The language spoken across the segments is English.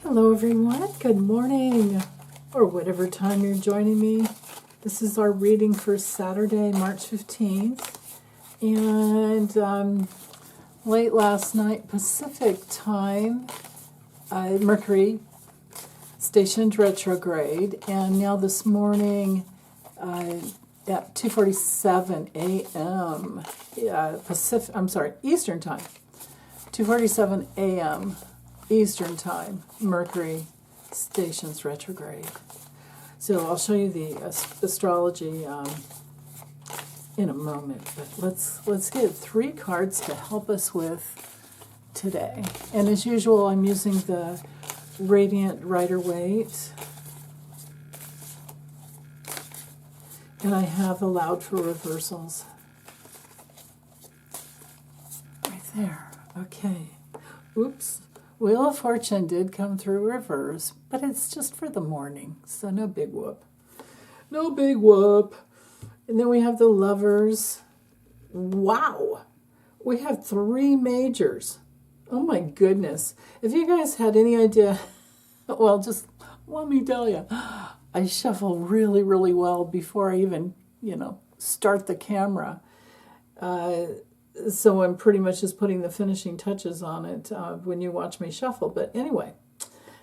Hello everyone, good morning, or whatever time you're joining me. This is our reading for Saturday, March 15th, and late last night Pacific time, Mercury stationed retrograde, and now this morning at 2:47 a.m. Eastern time, 2:47 a.m. Eastern Time, Mercury stations retrograde. So I'll show you the astrology in a moment, but let's get 3 cards to help us with today. And as usual, I'm using the Radiant Rider-Waite, and I have allowed for reversals right there. Okay. Oops. Wheel of Fortune did come through reverse, but it's just for the morning, so no big whoop. No big whoop. And then we have the Lovers. Wow! We have 3 majors. Oh my goodness. If you guys had any idea, well, just let me tell you, I shuffle really, really well before I even, start the camera. So I'm pretty much just putting the finishing touches on it when you watch me shuffle. But anyway,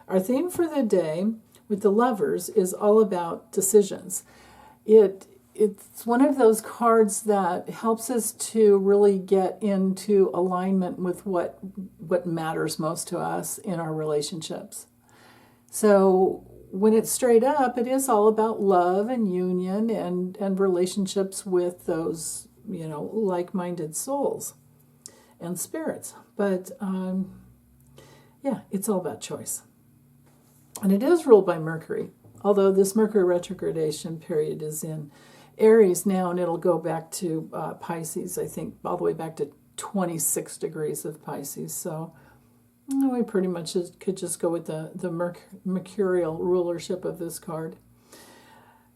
our theme for the day with the Lovers is all about decisions. It's one of those cards that helps us to really get into alignment with what matters most to us in our relationships. So when it's straight up, it is all about love and union and relationships with those like-minded souls and spirits. But it's all about choice. And it is ruled by Mercury, although this Mercury retrogradation period is in Aries now, and it'll go back to Pisces, I think, all the way back to 26 degrees of Pisces. So we pretty much could just go with the mercurial rulership of this card.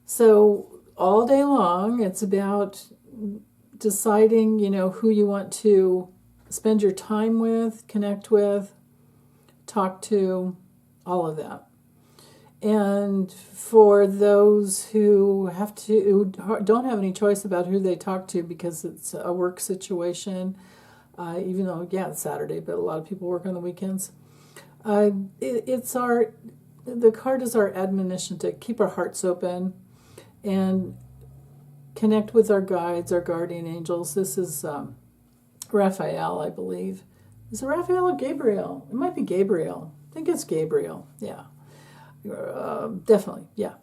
So all day long, it's about deciding, who you want to spend your time with, connect with, talk to, all of that. And for those who don't have any choice about who they talk to because it's a work situation, even though, it's Saturday, but a lot of people work on the weekends, the card is our admonition to keep our hearts open and connect with our guides, our guardian angels. This is Raphael, I believe. Is it Raphael or Gabriel? It might be Gabriel. I think it's Gabriel. Yeah. Definitely. Yeah.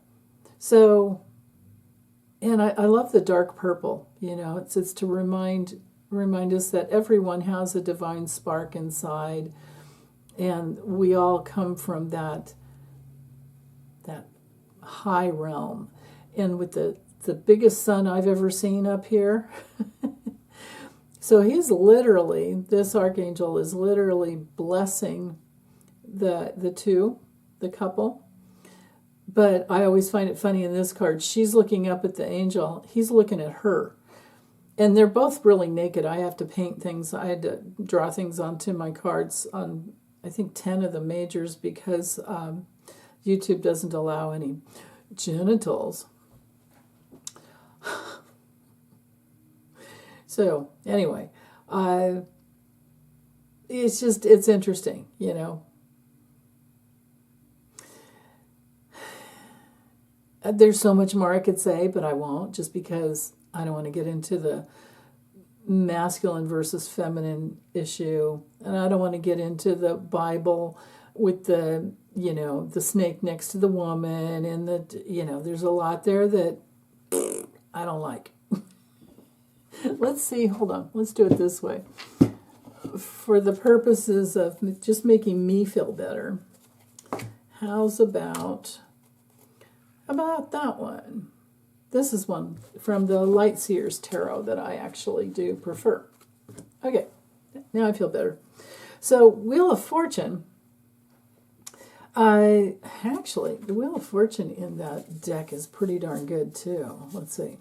So, and I love the dark purple. It's to remind us that everyone has a divine spark inside, and we all come from that high realm. And with the biggest sun I've ever seen up here. So this archangel is literally blessing the couple. But I always find it funny in this card, she's looking up at the angel, he's looking at her. And they're both really naked. I have to paint things, I had to draw things onto my cards on, I think, 10 of the majors because YouTube doesn't allow any genitals. So anyway, it's interesting, There's so much more I could say, but I won't, just because I don't want to get into the masculine versus feminine issue, and I don't want to get into the Bible with the snake next to the woman, and there's a lot there that I don't like. Let's see, hold on, let's do it this way. For the purposes of just making me feel better, how's about that one? This is one from the Light Seers Tarot that I actually do prefer. Okay, now I feel better. So, Wheel of Fortune. The Wheel of Fortune in that deck is pretty darn good too. Let's see.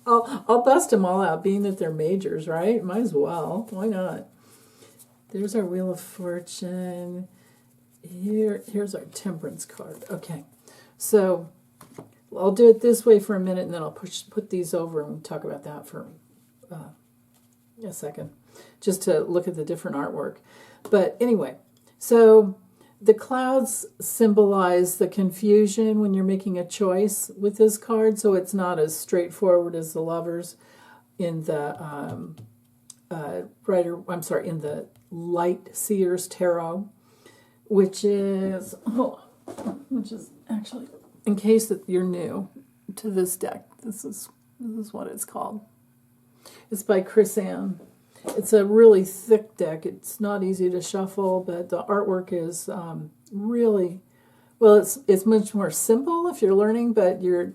I'll bust them all out, being that they're majors, right? Might as well. Why not? There's our Wheel of Fortune. Here's our temperance card. Okay, so I'll do it this way for a minute, and then I'll put these over and talk about that for a second, just to look at the different artwork. But anyway, so the clouds symbolize the confusion when you're making a choice with this card, so it's not as straightforward as the Lovers in the in the Light Seers Tarot, which is actually, in case that you're new to this deck, this is what it's called. It's by Chris Ann. It's a really thick deck. It's not easy to shuffle, but the artwork is really, well, it's much more simple if you're learning, but I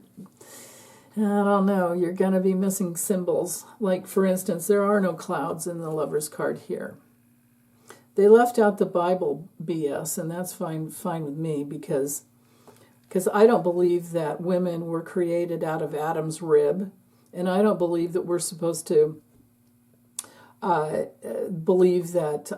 don't know, you're going to be missing symbols. Like, for instance, there are no clouds in the Lover's card here. They left out the Bible BS, and that's fine with me, because I don't believe that women were created out of Adam's rib, and I don't believe that we're supposed to believe that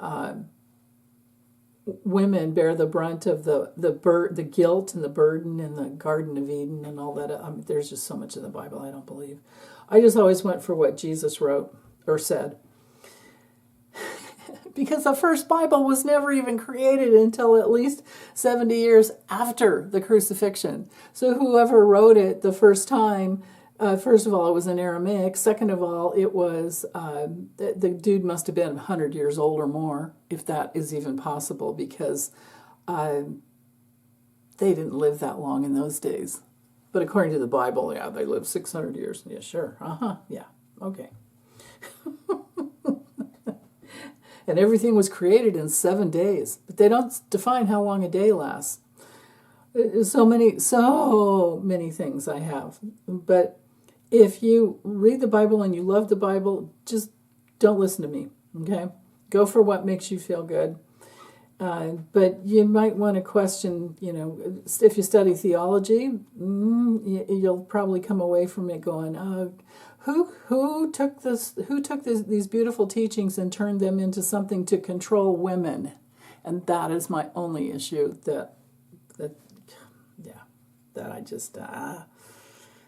women bear the brunt of the guilt and the burden in the Garden of Eden and all that. There's just so much in the Bible I don't believe. I just always went for what Jesus wrote or said. Because the first Bible was never even created until at least 70 years after the crucifixion. So whoever wrote it the first time, first of all, it was in Aramaic. Second of all, it was, the dude must have been 100 years old or more, if that is even possible, because they didn't live that long in those days. But according to the Bible, yeah, they lived 600 years. Yeah, sure. Yeah, okay. And everything was created in 7 days. But they don't define how long a day lasts. So many things I have. But if you read the Bible and you love the Bible, just don't listen to me, okay? Go for what makes you feel good. But you might want to question, if you study theology, you'll probably come away from it going, who took these beautiful teachings and turned them into something to control women? And that is my only issue that I just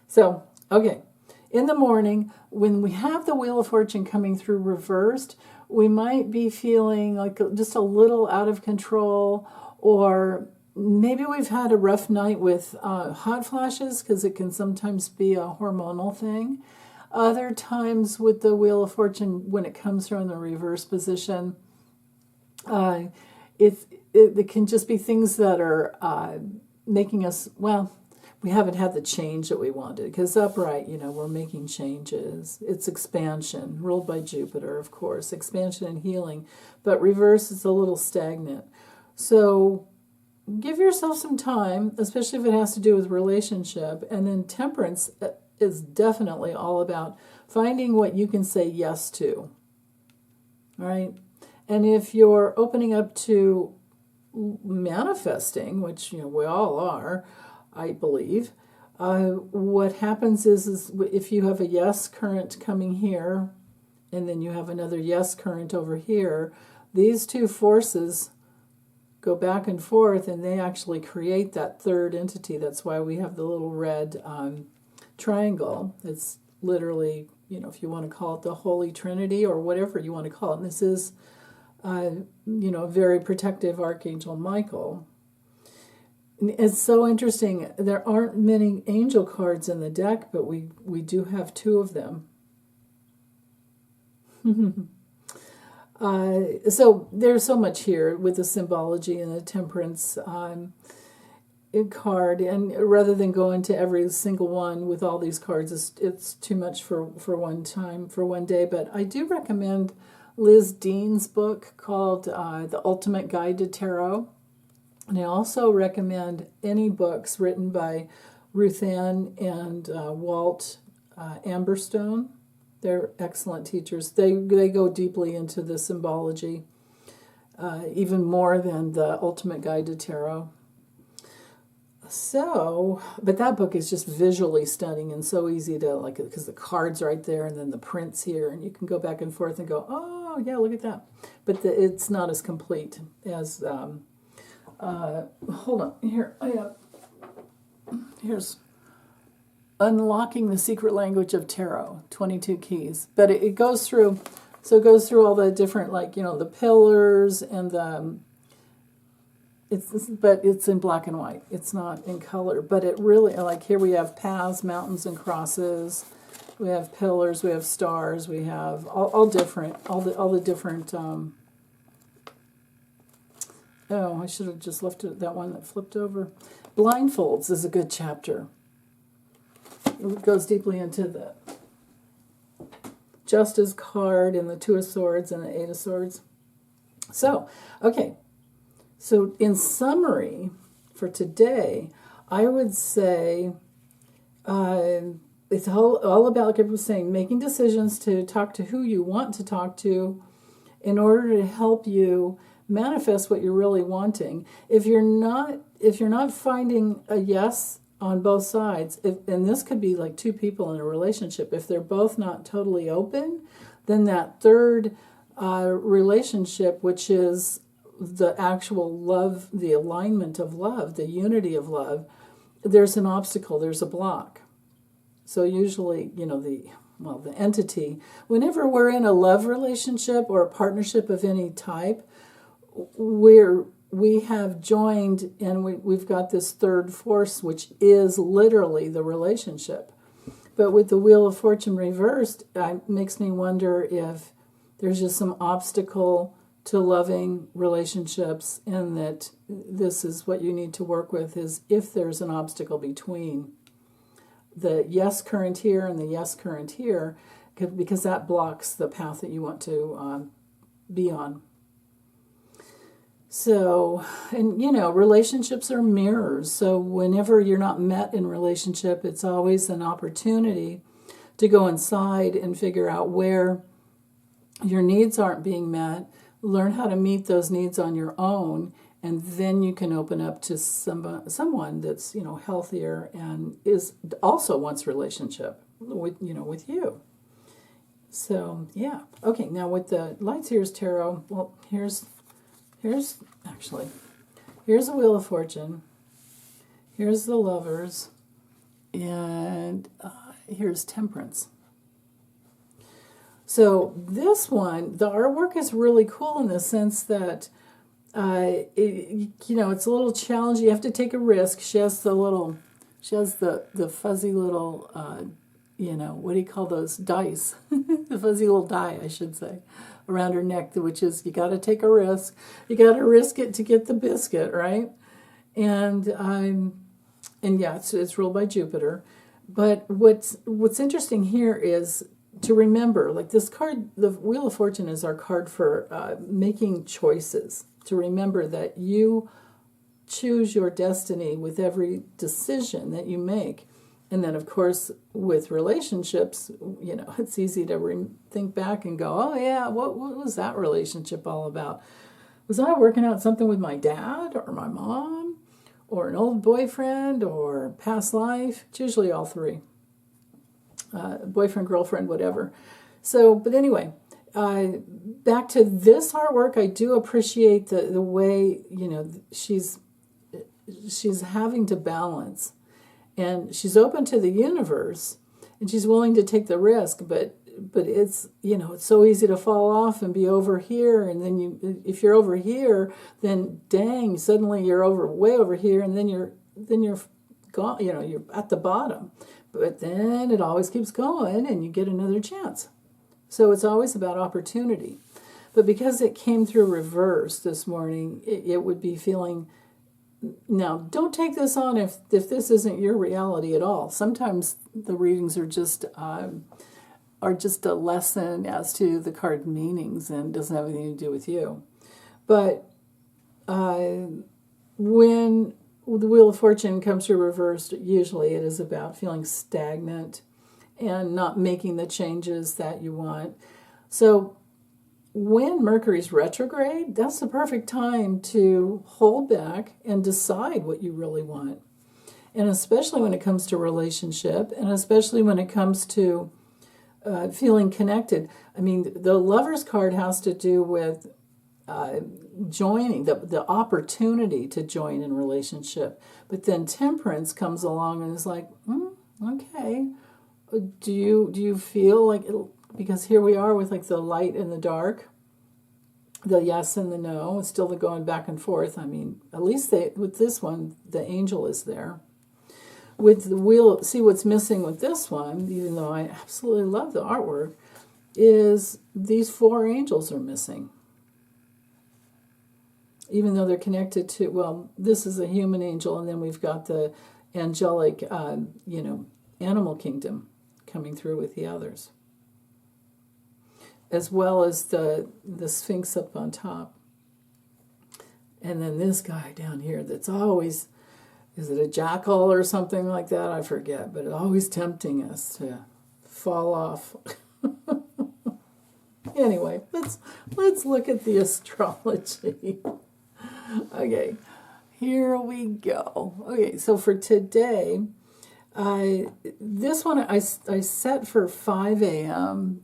So, okay. In the morning, when we have the Wheel of Fortune coming through reversed, we might be feeling like just a little out of control, or maybe we've had a rough night with hot flashes, because it can sometimes be a hormonal thing. Other times with the Wheel of Fortune, when it comes from the reverse position, it can just be things that are making us, we haven't had the change that we wanted. Because upright, we're making changes. It's expansion, ruled by Jupiter, of course, expansion and healing. But reverse is a little stagnant. So give yourself some time, especially if it has to do with relationship. And then temperance is definitely all about finding what you can say yes to. All right? And if you're opening up to manifesting, which we all are, I believe, what happens is if you have a yes current coming here, and then you have another yes current over here, these two forces go back and forth, and they actually create that third entity. That's why we have the little red triangle. It's literally, if you want to call it the Holy Trinity or whatever you want to call it. And this is, very protective Archangel Michael. It's so interesting. There aren't many angel cards in the deck, but we do have 2 of them. So there's so much here with the symbology and the temperance card, and rather than go into every single one with all these cards, it's too much for one time, for one day. But I do recommend Liz Dean's book called The Ultimate Guide to Tarot. And I also recommend any books written by Ruth Ann and Walt Amberstone. They're excellent teachers. They go deeply into the symbology, even more than The Ultimate Guide to Tarot. So, but that book is just visually stunning and so easy to, because the card's right there and then the print's here, and you can go back and forth and go, oh, yeah, look at that. But it's not as complete as hold on, here, here's Unlocking the Secret Language of Tarot, 22 keys. But it goes through, so it goes through all the different, like, the pillars and the, but it's in black and white. It's not in color. But it really, like, here we have paths, mountains, and crosses. We have pillars, we have stars, we have all different, all the different, oh, I should have just left it, that one that flipped over. Blindfolds is a good chapter. It goes deeply into the Justice card and the Two of Swords and the Eight of Swords. So, okay. So in summary, for today, I would say it's all about, like I was saying, making decisions to talk to who you want to talk to in order to help you manifest what you're really wanting. If you're not finding a yes on both sides, and this could be like two people in a relationship, if they're both not totally open, then that third relationship, which is the actual love, the alignment of love, the unity of love, there's an obstacle, there's a block. So usually, the entity, whenever we're in a love relationship or a partnership of any type, we have joined and we've got this third force, which is literally the relationship. But with the Wheel of Fortune reversed, it makes me wonder if there's just some obstacle to loving relationships, and that this is what you need to work with, is if there's an obstacle between the yes current here and the yes current here, because that blocks the path that you want to be on. So, and relationships are mirrors. So whenever you're not met in relationship, it's always an opportunity to go inside and figure out where your needs aren't being met, learn how to meet those needs on your own, and then you can open up to someone that's, healthier and is also wants relationship with you. So, yeah. Okay, now with the Light Seers Tarot, well, here's the Wheel of Fortune, here's the Lovers, and here's Temperance. So this one, the artwork is really cool in the sense that, it's a little challenging. You have to take a risk. She has the fuzzy little, what do you call those, dice? The fuzzy little die, I should say, around her neck, which is, you got to take a risk. You got to risk it to get the biscuit, right? And yeah, it's ruled by Jupiter. But what's interesting here is to remember, like this card, the Wheel of Fortune is our card for making choices. To remember that you choose your destiny with every decision that you make. And then, of course, with relationships, it's easy to think back and go, oh, yeah, what was that relationship all about? Was I working out something with my dad or my mom or an old boyfriend or past life? It's usually all three. Boyfriend, girlfriend, whatever. So, but anyway, back to this artwork, I do appreciate the way, she's having to balance. And she's open to the universe, and she's willing to take the risk, but it's, it's so easy to fall off and be over here, and then if you're over here, then dang, suddenly you're way over here, and then you're gone, you're at the bottom. But then it always keeps going, and you get another chance. So it's always about opportunity. But because it came through reverse this morning, it would be feeling. Now, don't take this on if this isn't your reality at all. Sometimes the readings are just a lesson as to the card meanings and doesn't have anything to do with you. But when the Wheel of Fortune comes through reversed, usually it is about feeling stagnant and not making the changes that you want. So when Mercury's retrograde, that's the perfect time to hold back and decide what you really want. And especially when it comes to relationship, and especially when it comes to feeling connected. I mean, the Lover's card has to do with joining, the opportunity to join in relationship. But then Temperance comes along and is like, okay, do you feel like it, because here we are with like the light and the dark, the yes and the no, it's still the going back and forth. I mean, at least with this one, the angel is there. We'll see what's missing with this one, even though I absolutely love the artwork, is these 4 angels are missing. Even though they're connected to, well, this is a human angel, and then we've got the angelic, animal kingdom coming through with the others, as well as the Sphinx up on top. And then this guy down here that's always, is it a jackal or something like that? I forget, but always tempting us to fall off. Anyway, let's look at the astrology. Okay, here we go. Okay, so for today, this one I set for 5 a.m.,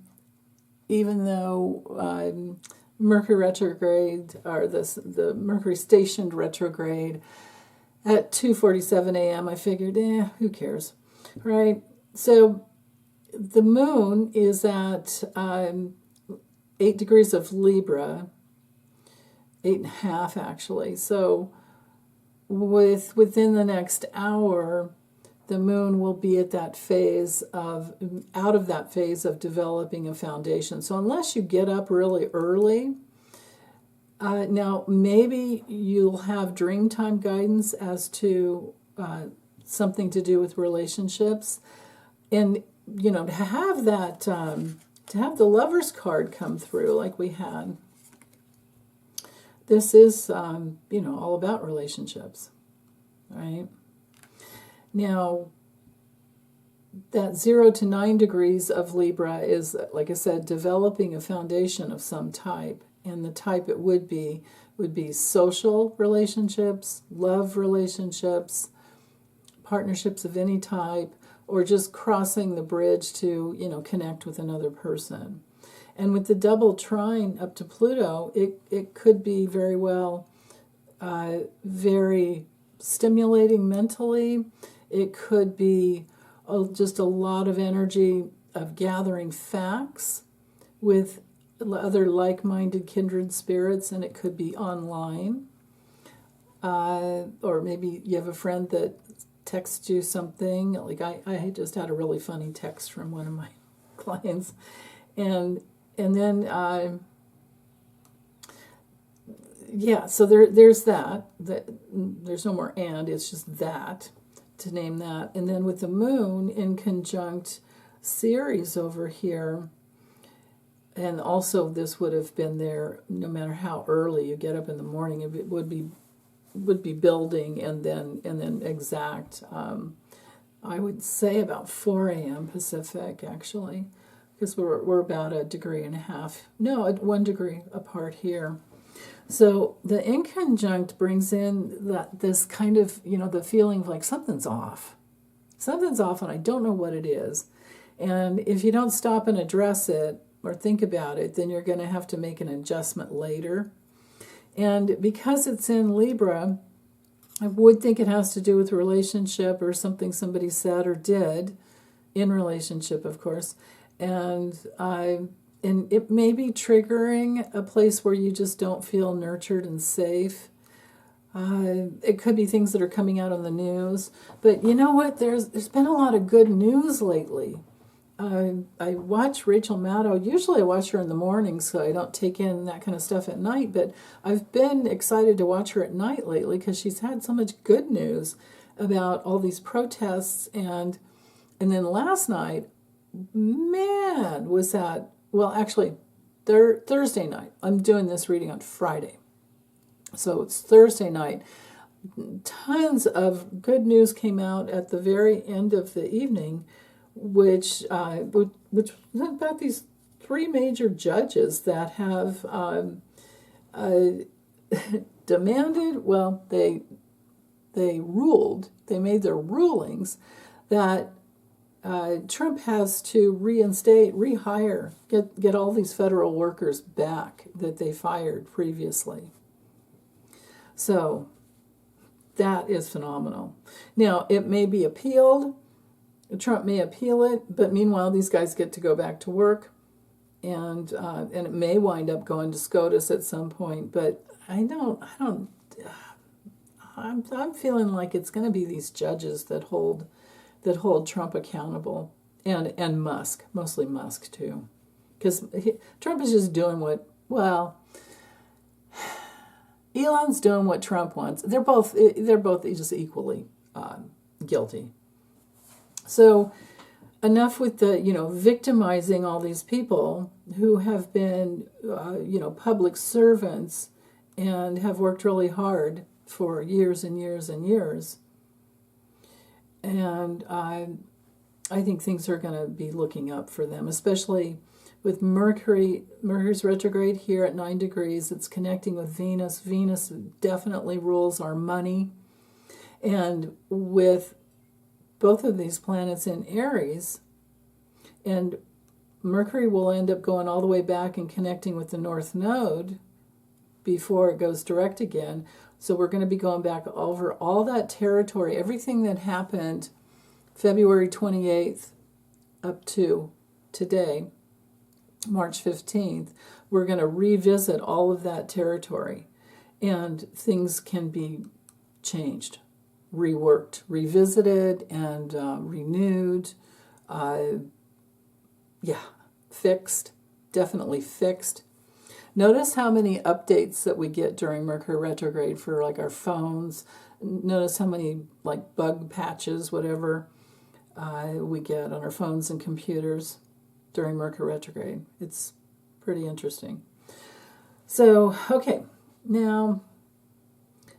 even though Mercury retrograde, or the Mercury stationed retrograde at 2:47 a.m., I figured, who cares, right? So the moon is at 8 degrees of Libra, 8.5 actually. So within the next hour, the moon will be at that phase out of that phase of developing a foundation. So unless you get up really early, now maybe you'll have dreamtime guidance as to something to do with relationships. And, to have that, to have the Lover's card come through like we had, this is, all about relationships, right? Now, that 0 to 9 degrees of Libra is, like I said, developing a foundation of some type. And the type it would be social relationships, love relationships, partnerships of any type, or just crossing the bridge to, connect with another person. And with the double trine up to Pluto, it could be very well very stimulating mentally. It could be just a lot of energy of gathering facts with other like-minded kindred spirits, and it could be online. Or maybe you have a friend that texts you something. Like I just had a really funny text from one of my clients. And then, so there's that. There's no more and, it's just that, to name that. And then with the moon in conjunct Ceres over here, and also this would have been there no matter how early you get up in the morning, it would be building and then exact. I would say about 4 a.m. Pacific, actually, because we're about 1.5 degrees, no, 1 degree apart here. So the inconjunct brings in this kind of, the feeling of like something's off, and I don't know what it is. And if you don't stop and address it or think about it, then you're going to have to make an adjustment later. And because it's in Libra, I would think it has to do with relationship or something somebody said or did in relationship, of course. And it may be triggering a place where you just don't feel nurtured and safe. It could be things that are coming out on the news. But you know what? There's been a lot of good news lately. I watch Rachel Maddow. Usually I watch her in the morning, so I don't take in that kind of stuff at night. But I've been excited to watch her at night lately because she's had so much good news about all these protests. And then last night, man, was that, well, actually, Thursday night. I'm doing this reading on Friday. So it's Thursday night. Tons of good news came out at the very end of the evening, which was about these 3 major judges that have demanded, well, they ruled, they made their rulings that Trump has to reinstate, rehire, get all these federal workers back that they fired previously. So that is phenomenal. Now, it may be appealed. Trump may appeal it, but meanwhile, these guys get to go back to work, and it may wind up going to SCOTUS at some point. But I'm feeling like it's going to be these judges that hold Trump accountable, and Musk, mostly Musk too, because Trump is just doing Elon's doing what Trump wants. They're both just equally guilty. So enough with the victimizing all these people who have been public servants and have worked really hard for years and years and years. And I think things are going to be looking up for them, especially with Mercury. Mercury's retrograde here at 9 degrees. It's connecting with Venus. Venus definitely rules our money. And with both of these planets in Aries, and Mercury will end up going all the way back and connecting with the North Node before it goes direct again. So we're going to be going back over all that territory, everything that happened February 28th up to today, March 15th. We're going to revisit all of that territory, and things can be changed, reworked, revisited, and renewed. Fixed, definitely fixed. Notice how many updates that we get during Mercury retrograde for like our phones. Notice how many like bug patches, whatever, we get on our phones and computers during Mercury retrograde. It's pretty interesting. So, okay, now,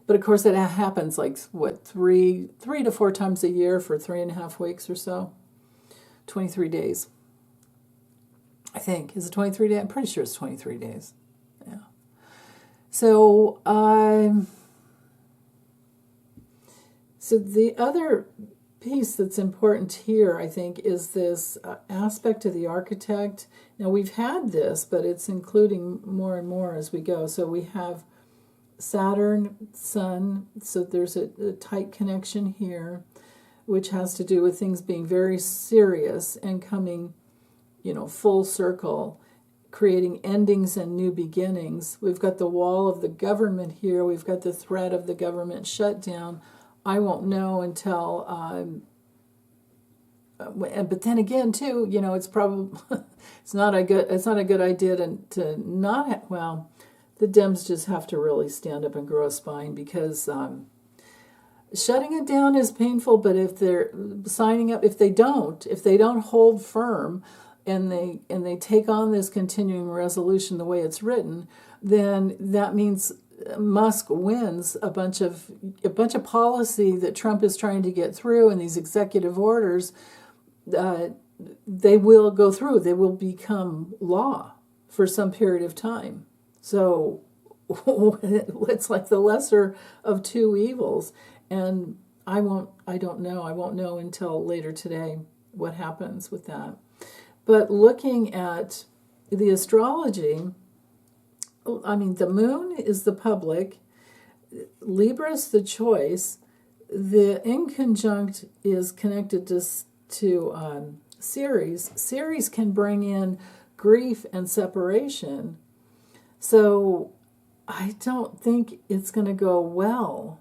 but of course it happens like, three to four times a year for 3.5 weeks or so. 23 days. I think. Is it 23 days? I'm pretty sure it's 23 days. Yeah. So, so the other piece that's important here, I think, is this aspect of the architect. Now, we've had this, but it's including more and more as we go. So we have Saturn, Sun, so there's a tight connection here, which has to do with things being very serious and coming, full circle, creating endings and new beginnings. We've got the wall of the government here. We've got the threat of the government shutdown. I won't know until, but then again, too, it's probably it's not a good idea to not the Dems just have to really stand up and grow a spine, because shutting it down is painful. But if they're signing up, if they don't hold firm, and they take on this continuing resolution the way it's written, then that means Musk wins a bunch of policy that Trump is trying to get through, and these executive orders, they will go through. They will become law for some period of time. So it's like the lesser of two evils, and I don't know. I won't know until later today what happens with that. But looking at the astrology, the moon is the public, Libra's the choice, the inconjunct is connected to Ceres. Ceres can bring in grief and separation. So I don't think it's going to go well.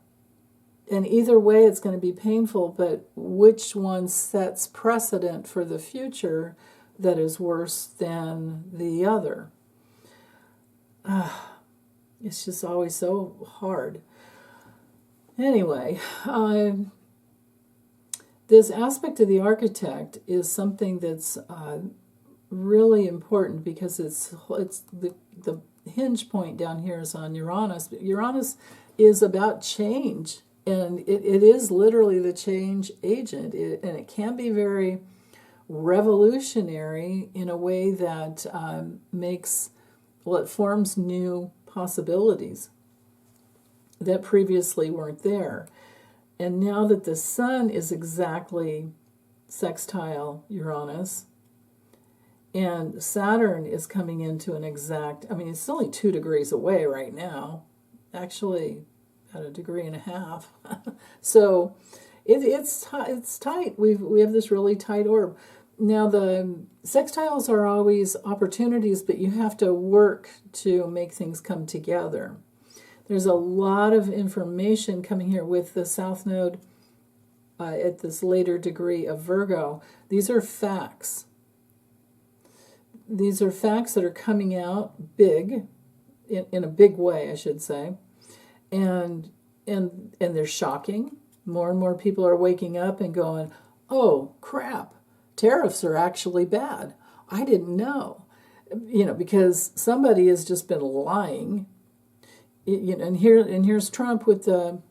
And either way, it's going to be painful, but which one sets precedent for the future that is worse than the other? It's just always so hard. Anyway, this aspect of the architect is something that's really important, because it's the hinge point down here is on Uranus. Uranus is about change, and it is literally the change agent, and it can be very revolutionary in a way that it forms new possibilities that previously weren't there. And now that the sun is exactly sextile Uranus. And Saturn is coming into an exact, I mean, it's only 2 degrees away right now. Actually, at 1.5 degrees. So it's tight. We have this really tight orb. Now, the sextiles are always opportunities, but you have to work to make things come together. There's a lot of information coming here with the South Node at this later degree of Virgo. These are facts. These are facts that are coming out big, in a big way, I should say, and they're shocking. More and more people are waking up and going, "Oh crap, tariffs are actually bad. I didn't know," because somebody has just been lying. And here's Trump with the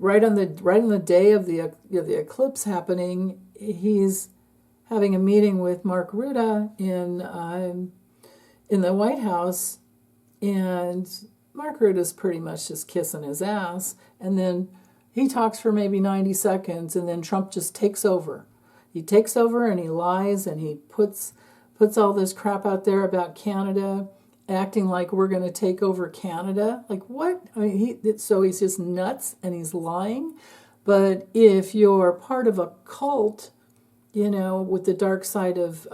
right on the day of the eclipse happening. He's having a meeting with Mark Rutte in the White House, and Mark Rutte's pretty much just kissing his ass, and then he talks for maybe 90 seconds, and then Trump just takes over. He takes over and he lies, and he puts all this crap out there about Canada, acting like we're going to take over Canada. Like, what? I mean, so he's just nuts and he's lying. But if you're part of a cult, with the dark side of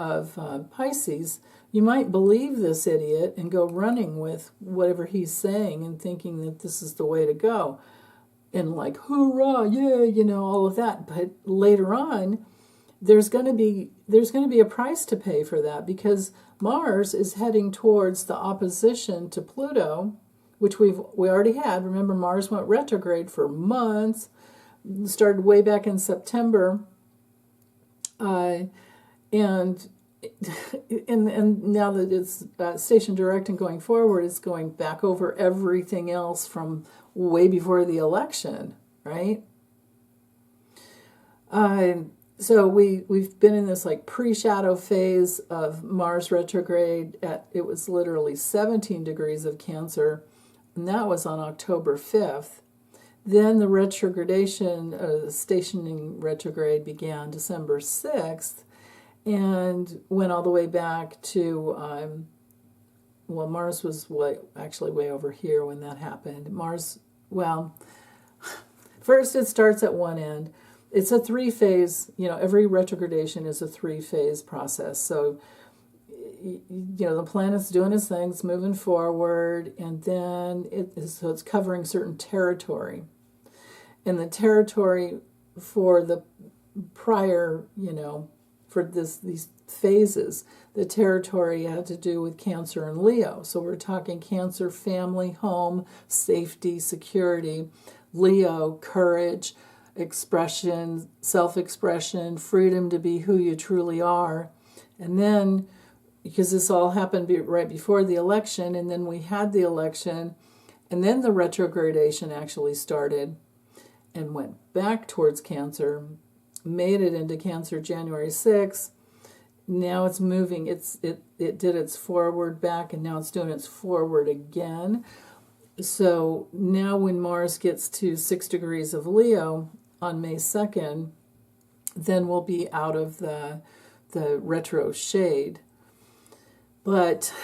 Pisces, you might believe this idiot and go running with whatever he's saying and thinking that this is the way to go. And like, hoorah, yeah, all of that. But later on, there's going to be a price to pay for that, because Mars is heading towards the opposition to Pluto, which we already had. Remember, Mars went retrograde for months, started way back in September. And now that it's station direct and going forward, it's going back over everything else from way before the election, right? So we've been in this like pre-shadow phase of Mars retrograde. It was literally 17 degrees of Cancer, and that was on October 5th. Then the retrogradation, the stationing retrograde, began December 6th and went all the way back to, Mars was actually way over here when that happened. Mars, first it starts at one end. It's a 3-phase, every retrogradation is a 3-phase process. So, the planet's doing its thing, it's moving forward, and then it's covering certain territory. And the territory for the prior, for these phases, the territory had to do with Cancer and Leo. So we're talking Cancer, family, home, safety, security. Leo, courage, expression, self-expression, freedom to be who you truly are. And then, because this all happened right before the election, and then we had the election, and then the retrogradation actually started and went back towards Cancer, made it into Cancer January 6th. Now it's moving. It did its forward back, and now it's doing its forward again. So now when Mars gets to 6 degrees of Leo on May 2nd, then we'll be out of the retro shade. But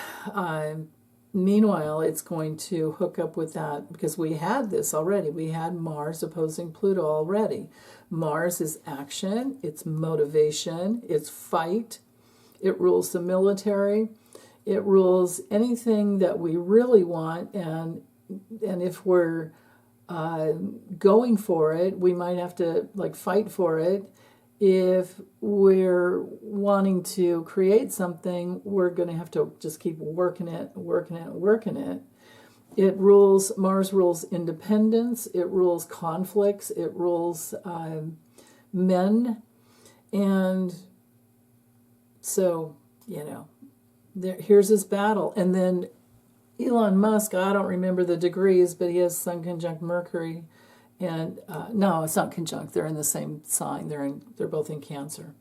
meanwhile, it's going to hook up with that, because we had this already. We had Mars opposing Pluto already. Mars is action, it's motivation, it's fight. It rules the military. It rules anything that we really want, and if we're going for it, we might have to fight for it. If we're wanting to create something, we're going to have to just keep working it. Mars rules independence, it rules conflicts, it rules men. And so, here's his battle. And then Elon Musk, I don't remember the degrees, but he has Sun conjunct Mercury. And no, it's not conjunct. They're in the same sign. They're both in Cancer.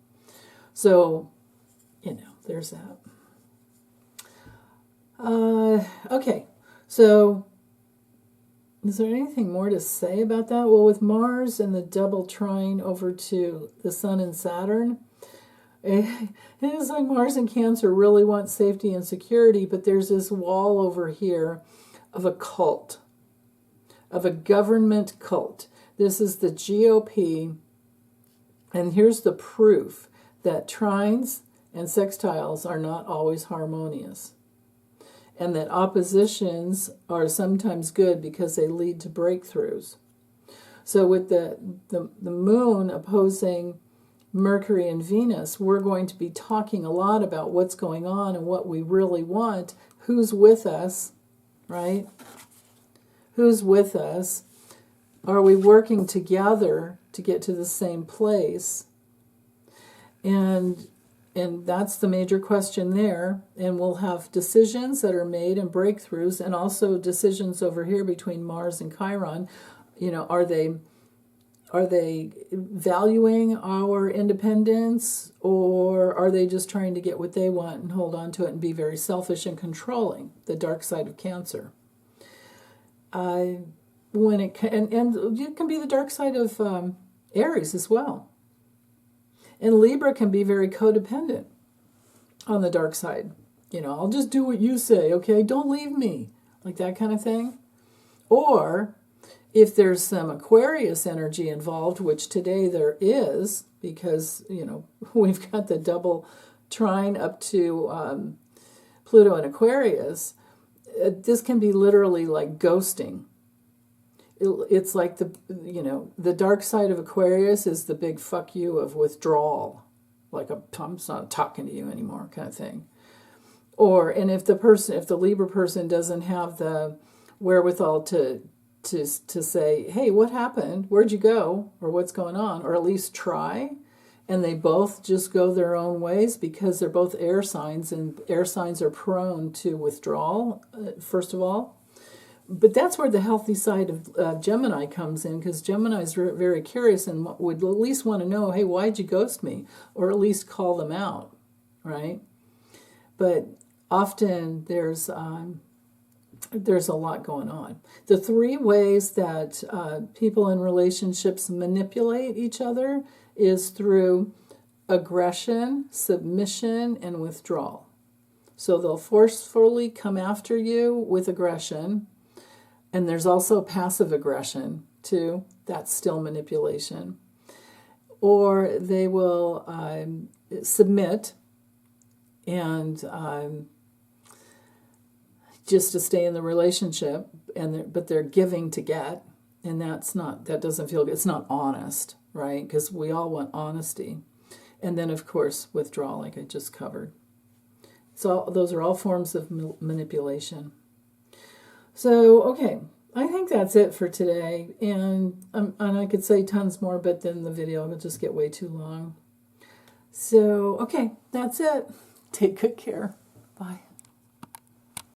So, there's that. Okay, so Is there anything more to say about that? Well, with Mars and the double trine over to the Sun and Saturn, it is like Mars and Cancer really want safety and security, but there's this wall over here of a cult, of a government cult. This is the GOP, and here's the proof that trines and sextiles are not always harmonious, and that oppositions are sometimes good because they lead to breakthroughs. So with the moon opposing Mercury and Venus, we're going to be talking a lot about what's going on and what we really want, who's with us, right? Who's with us? Are we working together to get to the same place? And that's the major question there. And we'll have decisions that are made and breakthroughs, and also decisions over here between Mars and Chiron. You know, are they valuing our independence, or are they just trying to get what they want and hold on to it and be very selfish and controlling? The dark side of Cancer. And it can be the dark side of Aries as well. And Libra can be very codependent on the dark side. You know, I'll just do what you say, okay? Don't leave me. Like that kind of thing. Or if there's some Aquarius energy involved, which today there is, because, you know, we've got the double trine up to Pluto and Aquarius, this can be literally like ghosting. It's like the dark side of Aquarius is the big fuck you of withdrawal, like I'm not talking to you anymore kind of thing. And if the Libra person doesn't have the wherewithal to say, hey, what happened? Where'd you go? Or what's going on? Or at least try. And they both just go their own ways because they're both air signs, and air signs are prone to withdrawal, first of all. But that's where the healthy side of Gemini comes in, because Gemini is very curious and would at least want to know, hey, why'd you ghost me? Or at least call them out, right? But often there's a lot going on. The three ways that people in relationships manipulate each other is through aggression, submission, and withdrawal. So they'll forcefully come after you with aggression. And there's also passive aggression, too. That's still manipulation. Or they will submit and just to stay in the relationship, but they're giving to get, and that doesn't feel good. It's not honest, right? Because we all want honesty. And then, of course, withdrawal, like I just covered. So those are all forms of manipulation. So, okay, I think that's it for today. And I could say tons more, but then the video will just get way too long. So, okay, that's it. Take good care. Bye.